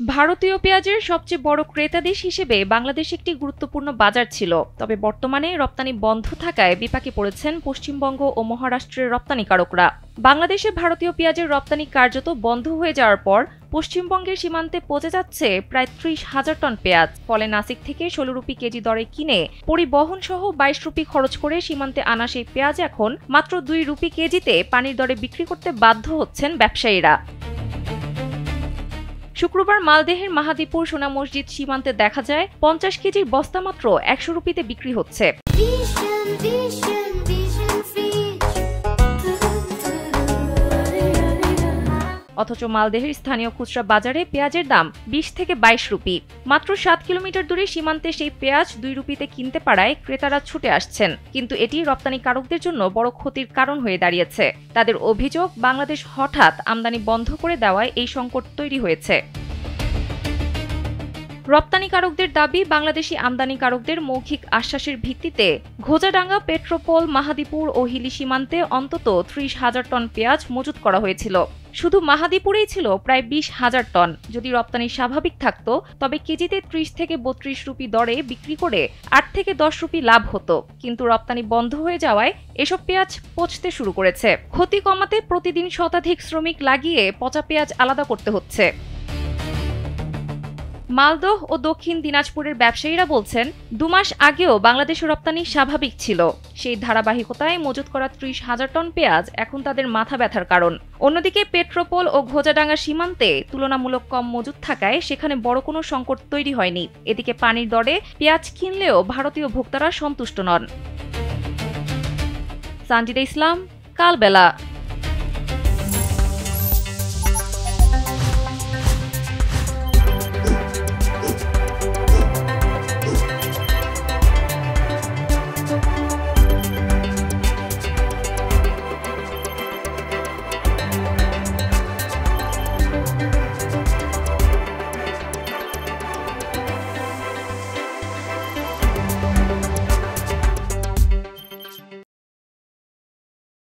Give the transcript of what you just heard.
ভারতীয় পেঁয়াজের সবচেয়ে বড় ক্রেতা দেশ হিসেবে বাংলাদেশ একটি গুরুত্বপূর্ণ বাজার ছিল। তবে বর্তমানে রপ্তানি বন্ধ থাকায় বিপাকে পড়েছেন পশ্চিমবঙ্গ ও মহারাষ্ট্রের রপ্তানিকারকরা। বাংলাদেশে ভারতীয় পেঁয়াজের রপ্তানি কার্যত বন্ধ হয়ে যাওয়ার পর পশ্চিমবঙ্গের সীমান্তে পচে যাচ্ছে প্রায় ৩০,০০০ টন পেঁয়াজ। ফলে নাসিক থেকে ১৬ রুপি কেজি দরে কিনে পরিবহন সহ ২২ রুপি খরচ করে সীমান্তে আনা সেই পেঁয়াজ এখন মাত্র ২ রুপি কেজিতে পানির দরে বিক্রি করতে বাধ্য হচ্ছেন ব্যবসায়ীরা। শুক্রবার মালদহের মাহাদীপুর সোনা মসজিদ সীমান্তে দেখা যায় ৫০ কেজির বস্তা মাত্র ১০০ রুপিতে বিক্রি হচ্ছে। অথচ মালদহের স্থানীয় খুচরা বাজারে পেঁয়াজের দাম ২০ থেকে ২২ রুপি। মাত্র ৭ কিলোমিটার দূরে সীমান্তে সেই পেঁয়াজ ২ রুপিতে কিনতে পারায় ক্রেতারা ছুটে আসছেন। কিন্তু এটি রপ্তানিকারকদের জন্য বড় ক্ষতির কারণ হয়ে দাঁড়িয়েছে। তাদের অভিযোগ, বাংলাদেশ হঠাৎ আমদানি বন্ধ করে দেওয়ায় এই সংকট তৈরি হয়েছে। রপ্তানিকারকদের দাবি, বাংলাদেশি আমদানিকারকদের মৌখিক আশ্বাসের ভিত্তিতে ঘোজাডাঙ্গা, পেট্রোপোল, মাহাদীপুর ও হিলি সীমান্তে অন্তত ৩০,০০০ টন পেঁয়াজ মজুত করা হয়েছিল। শুধু মাহাদীপুরেই ছিল প্রায় ২০,০০০ টন। যদি রপ্তানি স্বাভাবিক থাকত তবে কেজিতে ৩০ থেকে ৩২ রুপি দরে বিক্রি করে ৮ থেকে ১০ রুপি লাভ হতো। কিন্তু রপ্তানি বন্ধ হয়ে যাওয়ায় এসব পেঁয়াজ পচতে শুরু করেছে। ক্ষতি কমাতে প্রতিদিন শতাধিক শ্রমিক লাগিয়ে পচা পেঁয়াজ আলাদা করতে হচ্ছে। মালদহ ও দক্ষিণ দিনাজপুরের ব্যবসায়ীরা বলছেন, ২ মাস আগেও বাংলাদেশের রপ্তানি স্বাভাবিক ছিল। সেই ধারাবাহিকতায় মজুত করা ৩০,০০০ টন পেঁয়াজ এখন তাদের মাথা ব্যথার কারণ। অন্যদিকে পেট্রোপোল ও ঘোজাডাঙ্গা সীমান্তে তুলনামূলক কম মজুত থাকায় সেখানে বড় কোনো সংকট তৈরি হয়নি। এদিকে পানির দরে পেঁয়াজ কিনলেও ভারতীয় ভোক্তারা সন্তুষ্ট নন। সানজিদা ইসলাম, কালবেলা।